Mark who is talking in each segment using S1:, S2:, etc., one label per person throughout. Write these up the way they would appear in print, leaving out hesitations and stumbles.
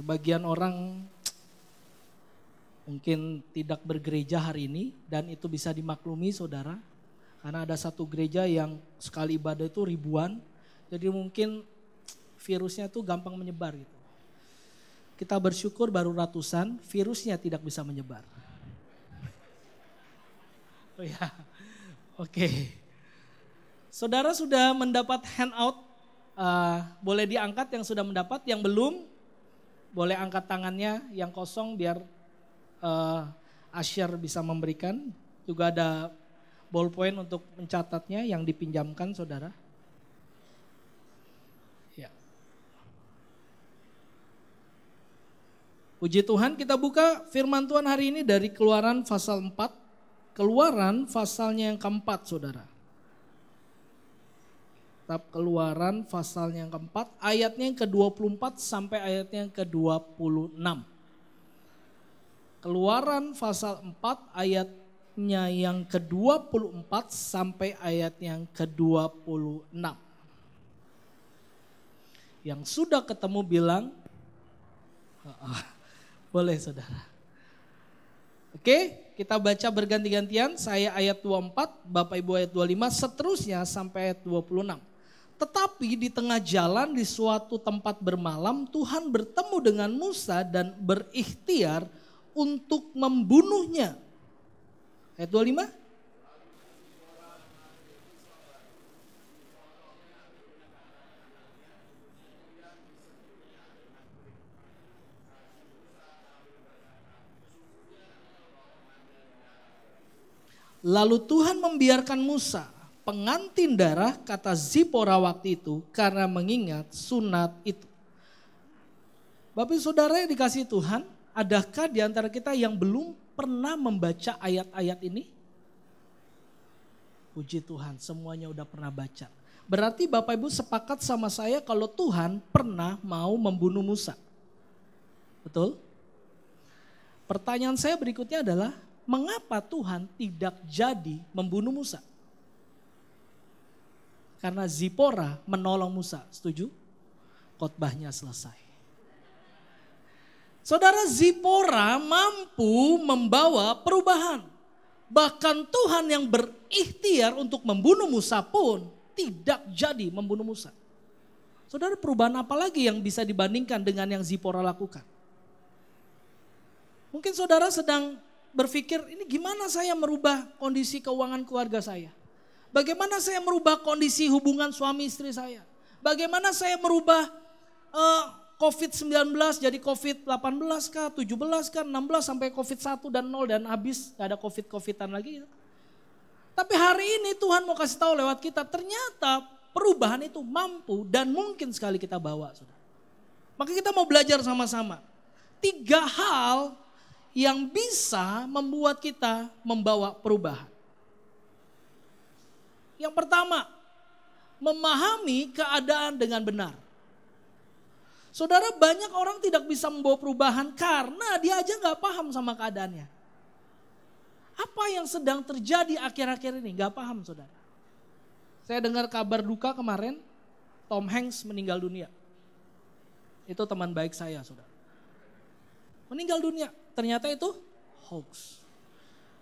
S1: Sebagian orang mungkin tidak bergereja hari ini dan itu bisa dimaklumi saudara. Karena ada satu gereja yang sekali ibadah itu ribuan, jadi mungkin virusnya itu gampang menyebar gitu. Kita bersyukur baru ratusan, virusnya tidak bisa menyebar. Oh ya, oke. Saudara sudah mendapat handout, boleh diangkat yang sudah mendapat, yang belum boleh angkat tangannya, yang kosong biar Asyar bisa memberikan. Juga ada ballpoint untuk mencatatnya yang dipinjamkan saudara. Ya. Puji Tuhan, kita buka firman Tuhan hari ini dari Keluaran pasal 4. Keluaran pasalnya yang keempat saudara. Kitab Keluaran pasalnya yang keempat, ayatnya yang ke-24 sampai ayatnya yang ke-26. Keluaran pasal 4 ayatnya yang ke-24 sampai ayat yang ke-26. Yang sudah ketemu bilang, boleh saudara. Oke, kita baca berganti-gantian, saya ayat 24, Bapak Ibu ayat 25, seterusnya sampai ayat 26. Tetapi di tengah jalan di suatu tempat bermalam, Tuhan bertemu dengan Musa dan berikhtiar untuk membunuhnya. Ayat 25. Lalu Tuhan membiarkan Musa, pengantin darah, kata Zipora waktu itu, karena mengingat sunat itu. Bapak saudara yang dikasihi Tuhan, adakah di antara kita yang belum pernah membaca ayat-ayat ini? Puji Tuhan, semuanya udah pernah baca. Berarti Bapak Ibu sepakat sama saya kalau Tuhan pernah mau membunuh Musa. Betul? Pertanyaan saya berikutnya adalah, mengapa Tuhan tidak jadi membunuh Musa? Karena Zipora menolong Musa, setuju? Khotbahnya selesai. Saudara, Zipora mampu membawa perubahan. Bahkan Tuhan yang berikhtiar untuk membunuh Musa pun tidak jadi membunuh Musa. Saudara, perubahan apa lagi yang bisa dibandingkan dengan yang Zipora lakukan? Mungkin saudara sedang berpikir, ini gimana saya merubah kondisi keuangan keluarga saya? Bagaimana saya merubah kondisi hubungan suami istri saya? Bagaimana saya merubah COVID-19 jadi COVID-18 kah, 17 kah, 16 sampai COVID-1 dan 0 dan habis gak ada COVID-COVIDan lagi. Tapi hari ini Tuhan mau kasih tahu lewat kita, ternyata perubahan itu mampu dan mungkin sekali kita bawa. Saudara. Maka kita mau belajar sama-sama. 3 hal yang bisa membuat kita membawa perubahan. Yang pertama, memahami keadaan dengan benar. Saudara, banyak orang tidak bisa membawa perubahan karena dia aja gak paham sama keadaannya. Apa yang sedang terjadi akhir-akhir ini gak paham saudara. Saya dengar kabar duka kemarin, Tom Hanks meninggal dunia. Itu teman baik saya saudara. Meninggal dunia, ternyata itu hoax.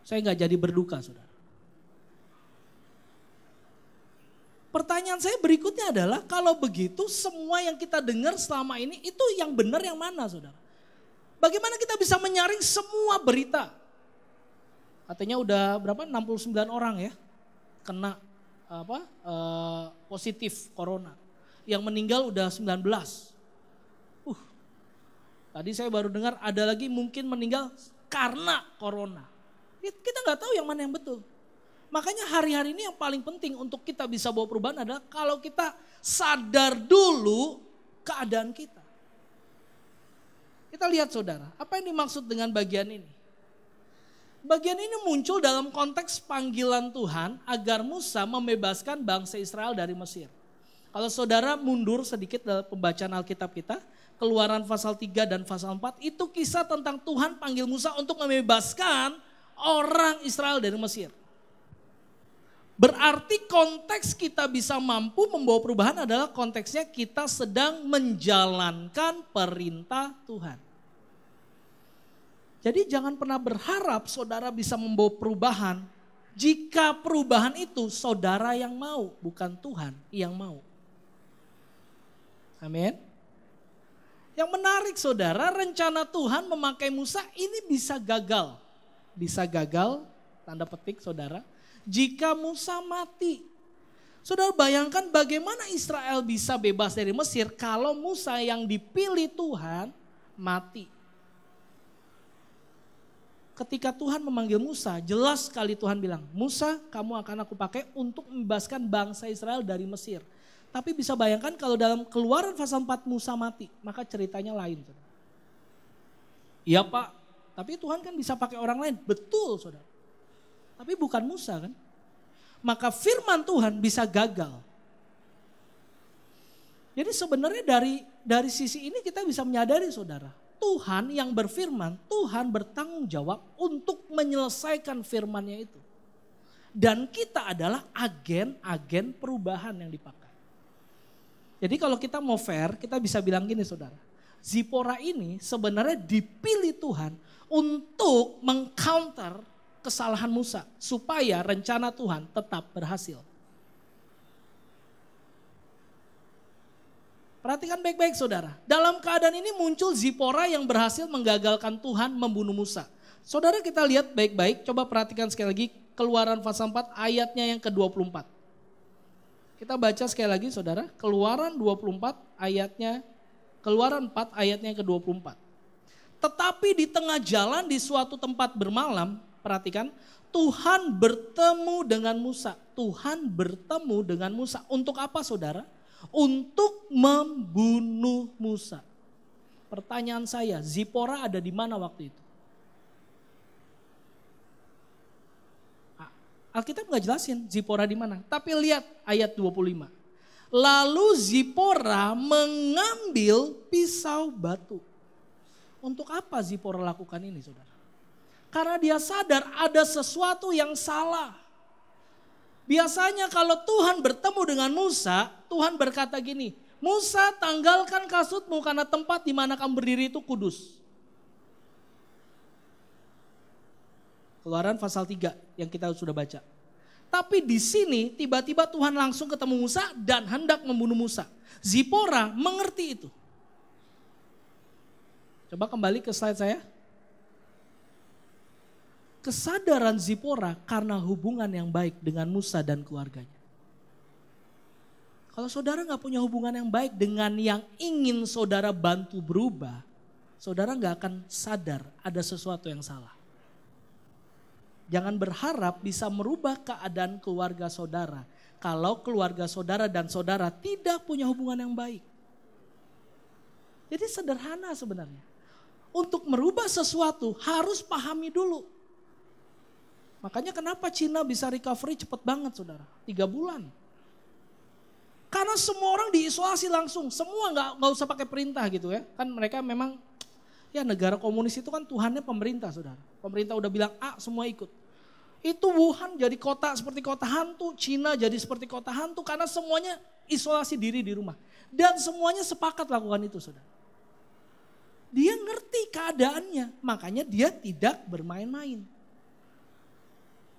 S1: Saya gak jadi berduka saudara. Pertanyaan saya berikutnya adalah, kalau begitu semua yang kita dengar selama ini itu yang benar yang mana saudara? Bagaimana kita bisa menyaring semua berita? Katanya udah berapa? 69 orang ya kena positif corona. Yang meninggal udah 19. Tadi saya baru dengar ada lagi mungkin meninggal karena corona. Kita nggak tahu yang mana yang betul. Makanya hari-hari ini yang paling penting untuk kita bisa bawa perubahan adalah kalau kita sadar dulu keadaan kita. Kita lihat saudara, apa yang dimaksud dengan bagian ini? Bagian ini muncul dalam konteks panggilan Tuhan agar Musa membebaskan bangsa Israel dari Mesir. Kalau saudara mundur sedikit dalam pembacaan Alkitab kita, Keluaran pasal 3 dan pasal 4, itu kisah tentang Tuhan panggil Musa untuk membebaskan orang Israel dari Mesir. Berarti konteks kita bisa mampu membawa perubahan adalah konteksnya kita sedang menjalankan perintah Tuhan. Jadi jangan pernah berharap saudara bisa membawa perubahan jika perubahan itu saudara yang mau, bukan Tuhan yang mau. Amin. Yang menarik saudara, rencana Tuhan memakai Musa ini bisa gagal. Bisa gagal, tanda petik saudara, jika Musa mati. Saudara bayangkan bagaimana Israel bisa bebas dari Mesir kalau Musa yang dipilih Tuhan mati. Ketika Tuhan memanggil Musa, jelas sekali Tuhan bilang, Musa kamu akan aku pakai untuk membebaskan bangsa Israel dari Mesir. Tapi bisa bayangkan kalau dalam Keluaran pasal 4 Musa mati, maka ceritanya lain. Iya Pak, tapi Tuhan kan bisa pakai orang lain. Betul saudara. Tapi bukan Musa kan. Maka firman Tuhan bisa gagal. Jadi sebenarnya dari sisi ini kita bisa menyadari saudara. Tuhan yang berfirman, Tuhan bertanggung jawab untuk menyelesaikan firman-Nya itu. Dan kita adalah agen-agen perubahan yang dipakai. Jadi kalau kita mau fair, kita bisa bilang gini saudara. Zipora ini sebenarnya dipilih Tuhan untuk mengcounter kesalahan Musa. Supaya rencana Tuhan tetap berhasil. Perhatikan baik-baik saudara. Dalam keadaan ini muncul Zipora yang berhasil menggagalkan Tuhan membunuh Musa. Saudara kita lihat baik-baik, coba perhatikan sekali lagi Keluaran pasal 4 ayatnya yang ke-24. Kita baca sekali lagi saudara, Keluaran 4 ayatnya yang ke-24. Tetapi di tengah jalan di suatu tempat bermalam, perhatikan, Tuhan bertemu dengan Musa. Tuhan bertemu dengan Musa. Untuk apa saudara? Untuk membunuh Musa. Pertanyaan saya, Zipora ada di mana waktu itu? Alkitab nggak jelasin Zipora di mana. Tapi lihat ayat 25. Lalu Zipora mengambil pisau batu. Untuk apa Zipora lakukan ini saudara? Karena dia sadar ada sesuatu yang salah. Biasanya kalau Tuhan bertemu dengan Musa, Tuhan berkata gini, Musa tanggalkan kasutmu karena tempat di mana kamu berdiri itu kudus. Keluaran pasal 3 yang kita sudah baca. Tapi di sini tiba-tiba Tuhan langsung ketemu Musa dan hendak membunuh Musa. Zipora mengerti itu. Coba kembali ke slide saya. Kesadaran Zipora karena hubungan yang baik dengan Musa dan keluarganya. Kalau saudara gak punya hubungan yang baik dengan yang ingin saudara bantu berubah, saudara gak akan sadar ada sesuatu yang salah. Jangan berharap bisa merubah keadaan keluarga saudara kalau keluarga saudara dan saudara tidak punya hubungan yang baik. Jadi sederhana sebenarnya. Untuk merubah sesuatu harus pahami dulu. Makanya kenapa Cina bisa recovery cepat banget saudara, 3 bulan. Karena semua orang diisolasi langsung, semua nggak usah pakai perintah gitu ya. Kan mereka memang, ya negara komunis itu kan Tuhannya pemerintah saudara. Pemerintah udah bilang A, semua ikut. Itu Wuhan jadi kota seperti kota hantu, Cina jadi seperti kota hantu karena semuanya isolasi diri di rumah. Dan semuanya sepakat lakukan itu saudara. Dia ngerti keadaannya, makanya dia tidak bermain-main.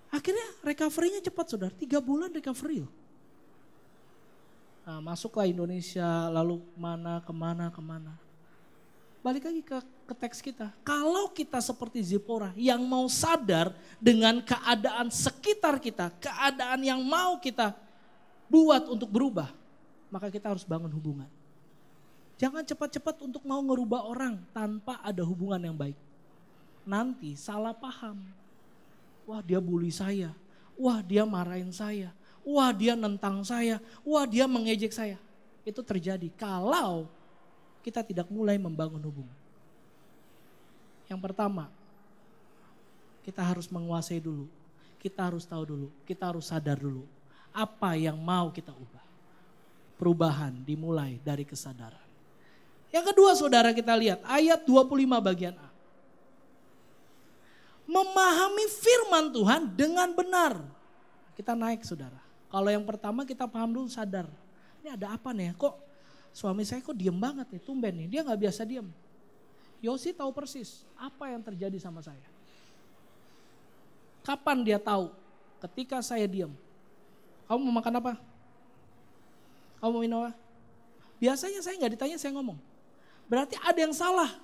S1: Akhirnya recovery-nya cepat saudara, 3 bulan recovery. Nah, masuklah Indonesia, lalu kemana. Balik lagi ke teks kita. Kalau kita seperti Zipora yang mau sadar dengan keadaan sekitar kita, keadaan yang mau kita buat untuk berubah, maka kita harus bangun hubungan. Jangan cepat-cepat untuk mau ngerubah orang tanpa ada hubungan yang baik. Nanti salah paham. Wah dia bully saya, wah dia marahin saya, wah dia nentang saya, wah dia mengejek saya. Itu terjadi kalau kita tidak mulai membangun hubungan. Yang pertama, kita harus menguasai dulu, kita harus tahu dulu, kita harus sadar dulu. Apa yang mau kita ubah. Perubahan dimulai dari kesadaran. Yang kedua saudara kita lihat ayat 25 bagian A. Memahami firman Tuhan dengan benar. Kita naik saudara. Kalau yang pertama kita paham dulu, sadar. Ini ada apa nih, kok suami saya kok diem banget nih, tumben nih. Dia gak biasa diem. Yosi tahu persis apa yang terjadi sama saya. Kapan dia tahu? Ketika saya diem. Kamu mau makan apa? Kamu mau minum apa? Biasanya saya gak ditanya, saya ngomong. Berarti ada yang salah.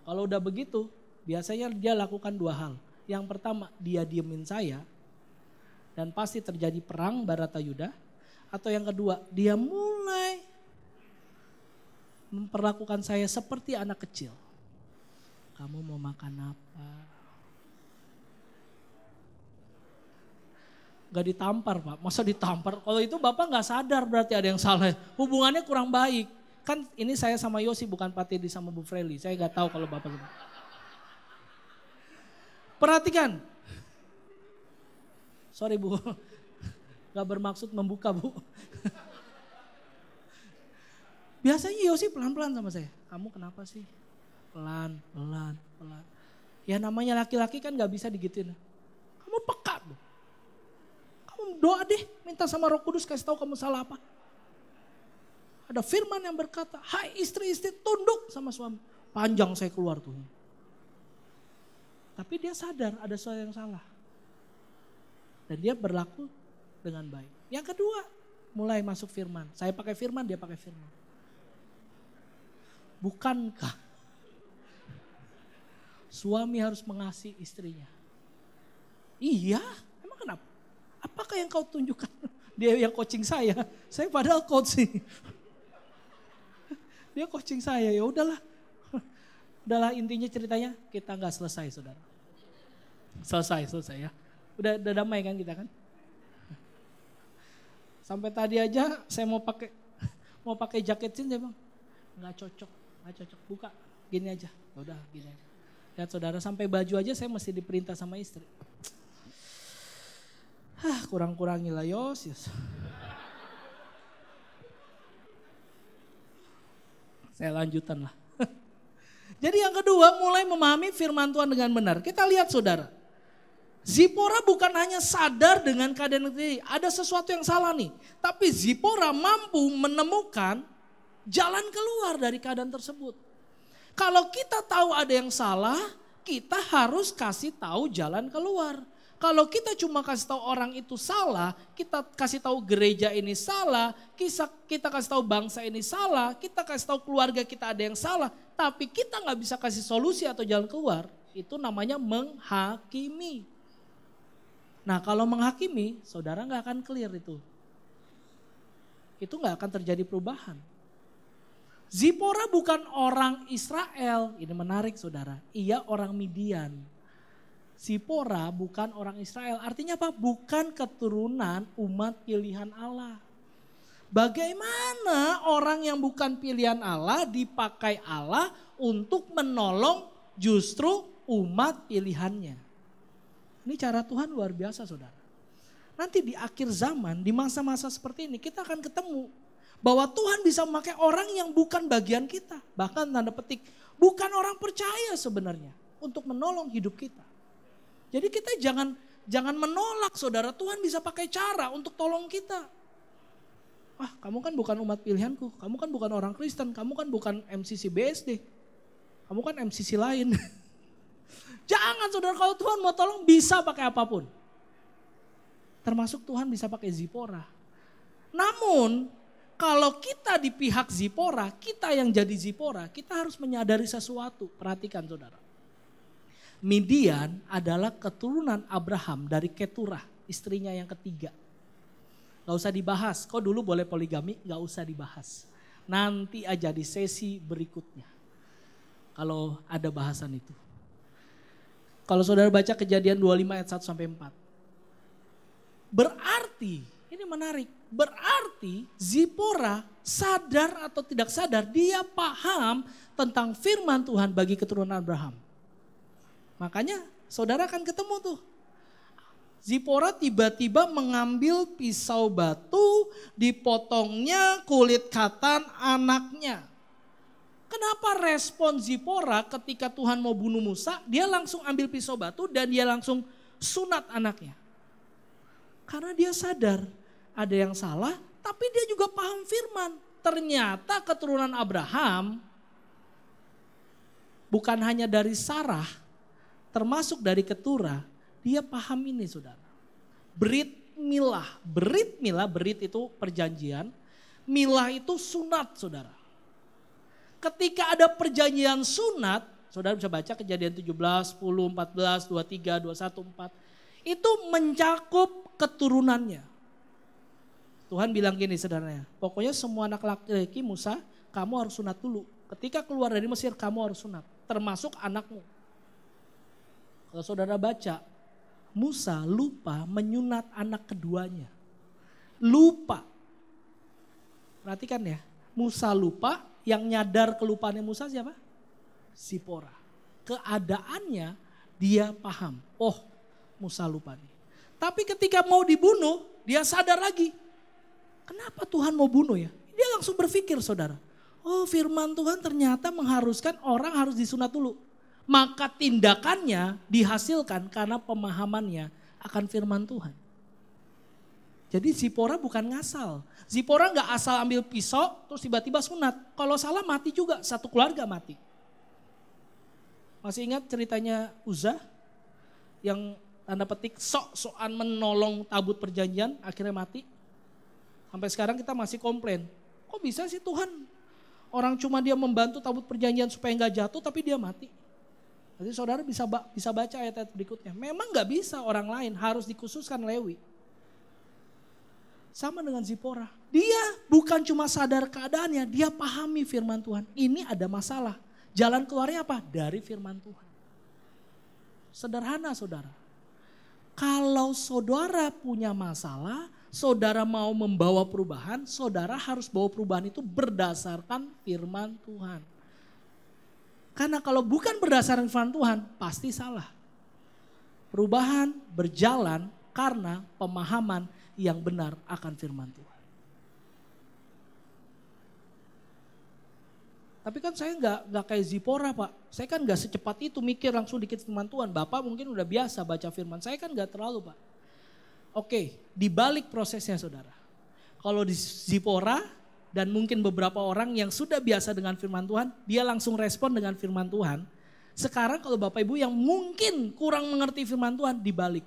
S1: Kalau udah begitu, biasanya dia lakukan dua hal. Yang pertama, dia diemin saya. Dan pasti terjadi perang Baratayuda. Atau yang kedua, dia mulai memperlakukan saya seperti anak kecil. Kamu mau makan apa? Gak ditampar Pak, masa ditampar? Kalau itu Bapak gak sadar berarti ada yang salah. Hubungannya kurang baik. Kan ini saya sama Yosi bukan Pak Teddy sama Bu Freli. Saya gak tahu kalau Bapak. Perhatikan. Sorry Bu, gak bermaksud membuka Bu. Biasanya Yosi pelan-pelan sama saya. Kamu kenapa sih? Pelan. Ya namanya laki-laki kan gak bisa digituin. Kamu peka Bu. Kamu doa deh, minta sama Roh Kudus kasih tahu kamu salah apa. Ada firman yang berkata, hai istri-istri tunduk sama suami. Panjang saya keluar tuh. Tapi dia sadar ada sesuatu yang salah. Dan dia berlaku dengan baik. Yang kedua, mulai masuk firman. Saya pakai firman, dia pakai firman. Bukankah suami harus mengasihi istrinya? Iya, emang kenapa? Apakah yang kau tunjukkan? Dia yang coaching saya padahal coaching. Dia coaching saya, ya udahlah. Udahlah intinya ceritanya kita nggak selesai saudara. Selesai ya. Udah damai kan kita kan? Sampai tadi aja saya mau pakai jaket jeans ya bang, nggak cocok. Buka gini aja, udah gini aja. Lihat saudara sampai baju aja saya mesti diperintah sama istri. Kurang-kurangilah Yos. Saya lanjutan lah. Jadi yang kedua mulai memahami firman Tuhan dengan benar. Kita lihat saudara. Zipora bukan hanya sadar dengan keadaan ini. Ada sesuatu yang salah nih. Tapi Zipora mampu menemukan jalan keluar dari keadaan tersebut. Kalau kita tahu ada yang salah, kita harus kasih tahu jalan keluar. Kalau kita cuma kasih tahu orang itu salah, kita kasih tahu gereja ini salah, kita kasih tahu bangsa ini salah, kita kasih tahu keluarga kita ada yang salah, tapi kita nggak bisa kasih solusi atau jalan keluar, itu namanya menghakimi. Nah kalau menghakimi, saudara nggak akan clear itu. Itu nggak akan terjadi perubahan. Zipora bukan orang Israel, ini menarik saudara, ia orang Midian. Zipora bukan orang Israel, artinya apa? Bukan keturunan umat pilihan Allah. Bagaimana orang yang bukan pilihan Allah dipakai Allah untuk menolong justru umat pilihannya? Ini cara Tuhan luar biasa saudara. Nanti di akhir zaman, di masa-masa seperti ini kita akan ketemu bahwa Tuhan bisa memakai orang yang bukan bagian kita. Bahkan tanda petik, bukan orang percaya sebenarnya untuk menolong hidup kita. Jadi kita jangan menolak saudara, Tuhan bisa pakai cara untuk tolong kita. Kamu kan bukan umat pilihanku, kamu kan bukan orang Kristen, kamu kan bukan MCC BSD, kamu kan MCC lain. Jangan saudara, kalau Tuhan mau tolong bisa pakai apapun. Termasuk Tuhan bisa pakai Zipora. Namun kalau kita di pihak Zipora, kita yang jadi Zipora, kita harus menyadari sesuatu. Perhatikan saudara. Midian adalah keturunan Abraham dari Keturah, istrinya yang ketiga. Gak usah dibahas, kok dulu boleh poligami, gak usah dibahas. Nanti aja di sesi berikutnya. Kalau ada bahasan itu. Kalau saudara baca Kejadian 25 ayat 1 sampai 4. Berarti, ini menarik, berarti Zipora sadar atau tidak sadar, dia paham tentang firman Tuhan bagi keturunan Abraham. Makanya saudara akan ketemu tuh. Zipora tiba-tiba mengambil pisau batu, dipotongnya kulit katan anaknya. Kenapa respon Zipora ketika Tuhan mau bunuh Musa, dia langsung ambil pisau batu dan dia langsung sunat anaknya. Karena dia sadar ada yang salah, tapi dia juga paham firman. Ternyata keturunan Abraham bukan hanya dari Sarah, termasuk dari Keturah, dia paham ini saudara. Brit milah, berit itu perjanjian, milah itu sunat saudara. Ketika ada perjanjian sunat, saudara bisa baca Kejadian 17, 10, 14, 23, 21, 4. Itu mencakup keturunannya. Tuhan bilang gini saudaranya, pokoknya semua anak laki-laki Musa, kamu harus sunat dulu. Ketika keluar dari Mesir kamu harus sunat, termasuk anakmu. Kalau saudara baca, Musa lupa menyunat anak keduanya. Lupa. Perhatikan ya, Musa lupa, yang nyadar kelupaannya Musa siapa? Zipora. Keadaannya dia paham, oh Musa lupa nih. Tapi ketika mau dibunuh, dia sadar lagi. Kenapa Tuhan mau bunuh ya? Dia langsung berpikir saudara. Oh firman Tuhan ternyata mengharuskan orang harus disunat dulu. Maka tindakannya dihasilkan karena pemahamannya akan firman Tuhan. Jadi Zipora bukan ngasal. Zipora gak asal ambil pisau terus tiba-tiba sunat. Kalau salah mati juga, satu keluarga mati. Masih ingat ceritanya Uzzah yang tanda petik sok-sokan menolong tabut perjanjian akhirnya mati? Sampai sekarang kita masih komplain. Kok bisa sih Tuhan? Orang cuma dia membantu tabut perjanjian supaya gak jatuh tapi dia mati. Jadi saudara bisa baca ayat-ayat berikutnya. Memang gak bisa orang lain, harus dikhususkan Lewi. Sama dengan Zipora. Dia bukan cuma sadar keadaannya, dia pahami firman Tuhan. Ini ada masalah. Jalan keluarnya apa? Dari firman Tuhan. Sederhana saudara. Kalau saudara punya masalah, saudara mau membawa perubahan, saudara harus bawa perubahan itu berdasarkan firman Tuhan. Karena kalau bukan berdasarkan firman Tuhan, pasti salah. Perubahan berjalan karena pemahaman yang benar akan firman Tuhan. Tapi kan saya nggak kayak Zipora Pak. Saya kan nggak secepat itu mikir langsung dikit firman Tuhan. Bapak mungkin udah biasa baca firman. Saya kan nggak terlalu Pak. Oke, dibalik prosesnya saudara. Kalau di Zipora dan mungkin beberapa orang yang sudah biasa dengan firman Tuhan, dia langsung respon dengan firman Tuhan. Sekarang kalau Bapak Ibu yang mungkin kurang mengerti firman Tuhan, dibalik.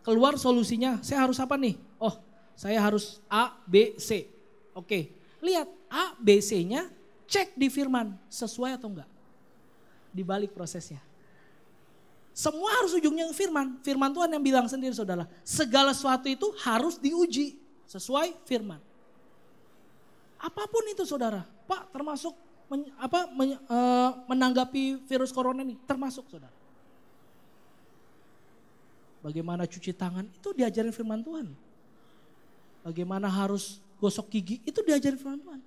S1: Keluar solusinya, saya harus apa nih? Oh, saya harus A, B, C. Oke, lihat A, B, C-nya cek di firman, sesuai atau enggak. Dibalik prosesnya. Semua harus ujungnya firman. Firman Tuhan yang bilang sendiri saudara. Segala sesuatu itu harus diuji sesuai firman. Apapun itu saudara. Pak termasuk menanggapi virus corona ini. Termasuk saudara. Bagaimana cuci tangan itu diajarin firman Tuhan. Bagaimana harus gosok gigi itu diajarin firman Tuhan.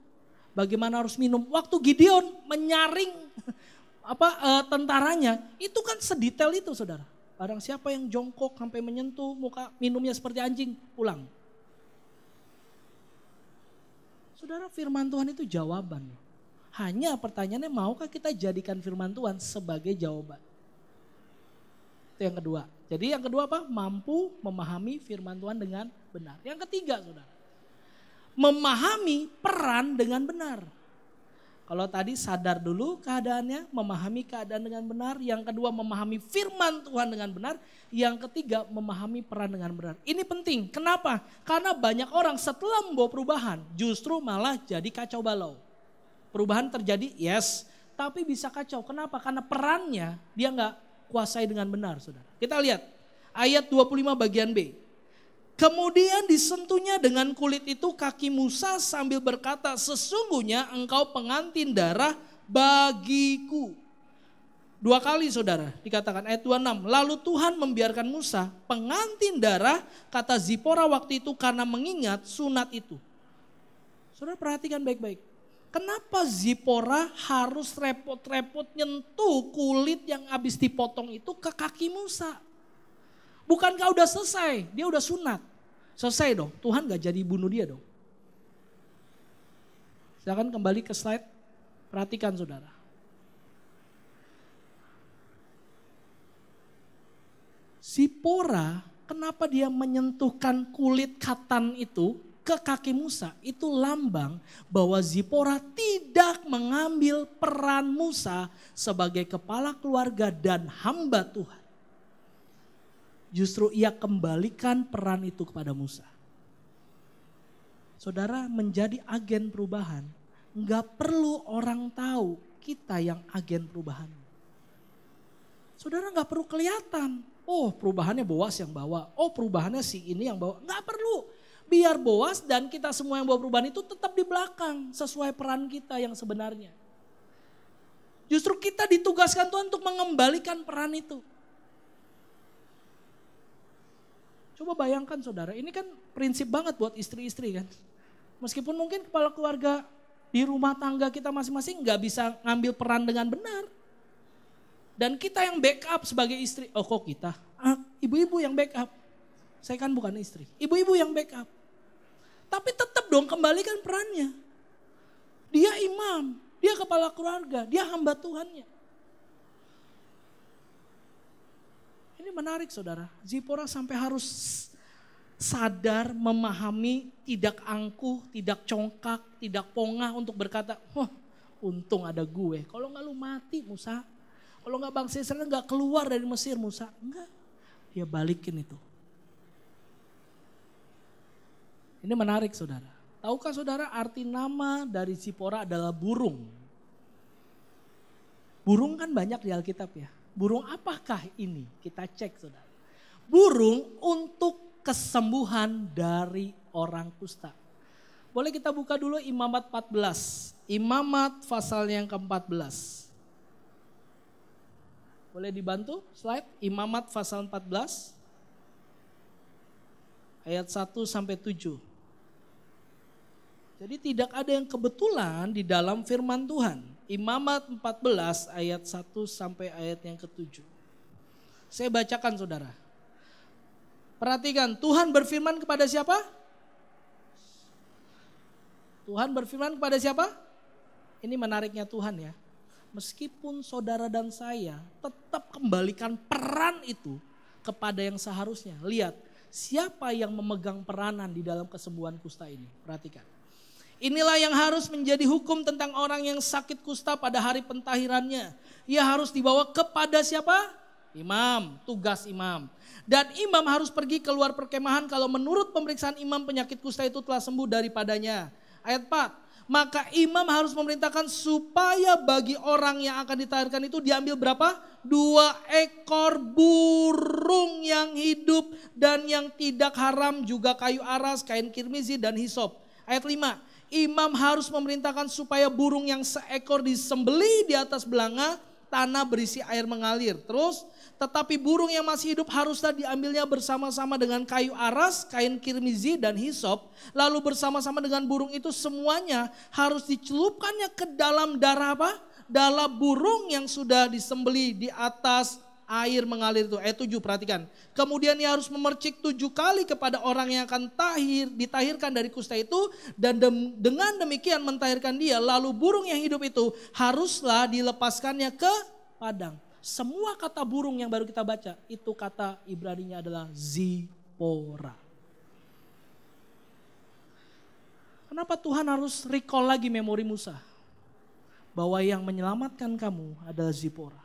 S1: Bagaimana harus minum. Waktu Gideon menyaring tentaranya itu kan sedetail itu saudara. Barang siapa yang jongkok sampai menyentuh muka minumnya seperti anjing pulang. Saudara firman Tuhan itu jawaban. Hanya pertanyaannya maukah kita jadikan firman Tuhan sebagai jawaban. Itu yang kedua. Jadi yang kedua apa? Mampu memahami firman Tuhan dengan benar. Yang ketiga saudara. Memahami peran dengan benar. Kalau tadi sadar dulu keadaannya, memahami keadaan dengan benar. Yang kedua memahami firman Tuhan dengan benar. Yang ketiga memahami peran dengan benar. Ini penting. Kenapa? Karena banyak orang setelah membawa perubahan justru malah jadi kacau balau. Perubahan terjadi, yes. Tapi bisa kacau. Kenapa? Karena perannya dia gak kuasai dengan benar saudara. Kita lihat ayat 25 bagian B. Kemudian disentuhnya dengan kulit itu kaki Musa sambil berkata, sesungguhnya engkau pengantin darah bagiku. 2 kali saudara dikatakan ayat 26. Lalu Tuhan membiarkan Musa pengantin darah kata Zipora waktu itu karena mengingat sunat itu. Saudara perhatikan baik-baik. Kenapa Zipora harus repot-repot nyentuh kulit yang habis dipotong itu ke kaki Musa? Bukankah udah selesai? Dia udah sunat. Selesai dong. Tuhan gak jadi bunuh dia dong. Silakan kembali ke slide. Perhatikan saudara. Zipora, kenapa dia menyentuhkan kulit katan itu ke kaki Musa? Itu lambang bahwa Zipora tidak mengambil peran Musa sebagai kepala keluarga dan hamba Tuhan. Justru ia kembalikan peran itu kepada Musa. Saudara, menjadi agen perubahan, nggak perlu orang tahu kita yang agen perubahan. Saudara nggak perlu kelihatan. Oh, perubahannya Boas yang bawa. Oh, perubahannya si ini yang bawa. Nggak perlu. Biar Boas dan kita semua yang bawa perubahan itu tetap di belakang. Sesuai peran kita yang sebenarnya. Justru kita ditugaskan Tuhan untuk mengembalikan peran itu. Coba bayangkan saudara, ini kan prinsip banget buat istri-istri kan. Meskipun mungkin kepala keluarga di rumah tangga kita masing-masing nggak bisa ngambil peran dengan benar. Dan kita yang backup sebagai istri. Oh kok kita? Ibu-ibu yang backup. Saya kan bukan istri. Ibu-ibu yang backup. Tapi tetap dong kembalikan perannya. Dia imam. Dia kepala keluarga. Dia hamba Tuhannya. Ini menarik saudara. Zipora sampai harus sadar, memahami, tidak angkuh, tidak congkak, tidak pongah untuk berkata, wah untung ada gue. Kalau nggak lu mati Musa. Kalau nggak bangsa Israel nggak keluar dari Mesir Musa. Enggak, dia balikin itu. Ini menarik saudara. Tahukah saudara arti nama dari Zipora adalah burung. Burung kan banyak di Alkitab ya. Burung apakah ini? Kita cek saudara. Burung untuk kesembuhan dari orang kusta. Boleh kita buka dulu Imamat 14. Imamat pasal yang ke-14. Boleh dibantu slide Imamat pasal 14 ayat 1 sampai 7. Jadi tidak ada yang kebetulan di dalam firman Tuhan. Imamat 14 ayat 1 sampai ayat yang ke-7. Saya bacakan saudara. Perhatikan, Tuhan berfirman kepada siapa? Tuhan berfirman kepada siapa? Ini menariknya Tuhan ya. Meskipun saudara dan saya tetap kembalikan peran itu kepada yang seharusnya. Lihat, siapa yang memegang peranan di dalam kesembuhan kusta ini? Perhatikan. Inilah yang harus menjadi hukum tentang orang yang sakit kusta pada hari pentahirannya. Ia harus dibawa kepada siapa? Imam, tugas imam. Dan imam harus pergi keluar perkemahan kalau menurut pemeriksaan imam penyakit kusta itu telah sembuh daripadanya. Ayat 4. Maka imam harus memerintahkan supaya bagi orang yang akan ditahirkan itu diambil berapa? 2 ekor burung yang hidup dan yang tidak haram, juga kayu aras, kain kirmizi dan hisop. Ayat 5. Imam harus memerintahkan supaya burung yang seekor disembelih di atas belanga tanah berisi air mengalir. Terus, tetapi burung yang masih hidup haruslah diambilnya bersama-sama dengan kayu aras, kain kirmizi dan hisop. Lalu bersama-sama dengan burung itu semuanya harus dicelupkannya ke dalam darah apa? Darah burung yang sudah disembelih di atas air mengalir itu. Ayat 7 perhatikan. Kemudian ia harus memercik 7 kali kepada orang yang akan ditahirkan dari kusta itu. Dan dengan demikian mentahirkan dia. Lalu burung yang hidup itu haruslah dilepaskannya ke padang. Semua kata burung yang baru kita baca, itu kata Ibraninya adalah Zipora. Kenapa Tuhan harus recall lagi memori Musa? Bahwa yang menyelamatkan kamu adalah Zipora.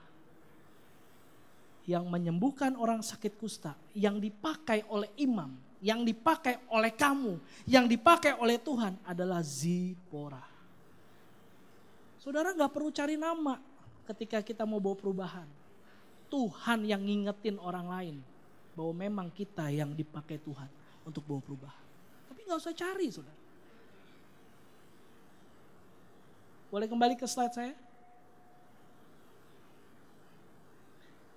S1: Yang menyembuhkan orang sakit kusta, yang dipakai oleh imam, yang dipakai oleh kamu, yang dipakai oleh Tuhan adalah Zipora. Saudara gak perlu cari nama. Ketika kita mau bawa perubahan, Tuhan yang ngingetin orang lain bahwa memang kita yang dipakai Tuhan untuk bawa perubahan. Tapi gak usah cari saudara. Boleh kembali ke slide saya?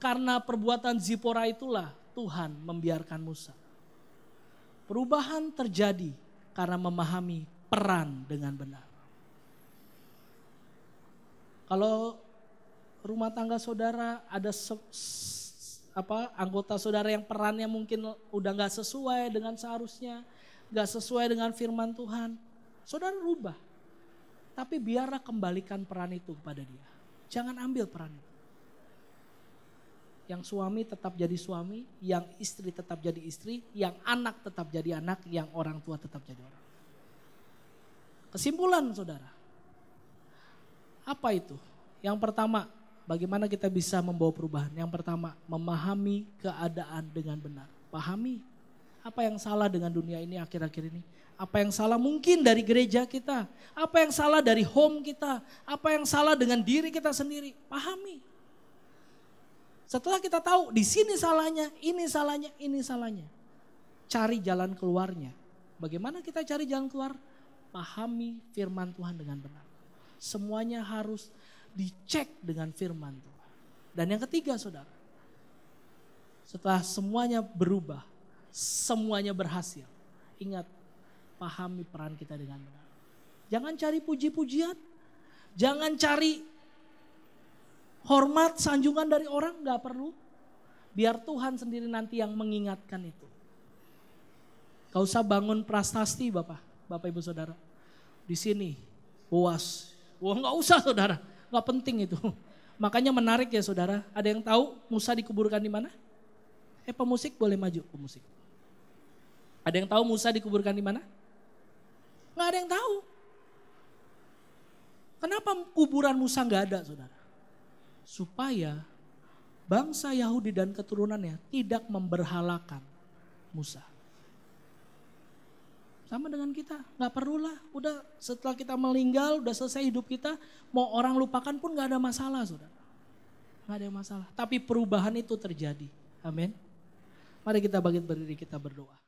S1: Karena perbuatan Zipora itulah Tuhan membiarkan Musa. Perubahan terjadi karena memahami peran dengan benar. Kalau rumah tangga saudara ada anggota saudara yang perannya mungkin udah gak sesuai dengan seharusnya, gak sesuai dengan firman Tuhan, saudara rubah. Tapi biarlah kembalikan peran itu kepada dia. Jangan ambil peran itu. Yang suami tetap jadi suami, yang istri tetap jadi istri, yang anak tetap jadi anak, yang orang tua tetap jadi orang. Kesimpulan saudara, apa itu? Yang pertama, bagaimana kita bisa membawa perubahan? Yang pertama, memahami keadaan dengan benar. Pahami apa yang salah dengan dunia ini akhir-akhir ini. Apa yang salah mungkin dari gereja kita. Apa yang salah dari home kita. Apa yang salah dengan diri kita sendiri. Pahami. Setelah kita tahu di sini salahnya, ini salahnya, ini salahnya. Cari jalan keluarnya. Bagaimana kita cari jalan keluar? Pahami firman Tuhan dengan benar. Semuanya harus dicek dengan firman Tuhan. Dan yang ketiga saudara, setelah semuanya berubah, semuanya berhasil. Ingat, pahami peran kita dengan benar. Jangan cari puji-pujian, jangan cari hormat, sanjungan dari orang, gak perlu. Biar Tuhan sendiri nanti yang mengingatkan itu. Gak usah bangun prasasti Bapak Ibu Saudara. Di sini, Boas. Wah gak usah saudara, gak penting itu. Makanya menarik ya saudara, ada yang tahu Musa dikuburkan di mana? Pemusik boleh maju, pemusik. Ada yang tahu Musa dikuburkan di mana? Gak ada yang tahu. Kenapa kuburan Musa gak ada saudara? Supaya bangsa Yahudi dan keturunannya tidak memberhalakan Musa. Sama dengan kita, gak perlulah. Udah setelah kita meninggal, udah selesai hidup kita, mau orang lupakan pun gak ada masalah saudara. Gak ada masalah. Tapi perubahan itu terjadi. Amin. Mari kita bangkit berdiri, kita berdoa.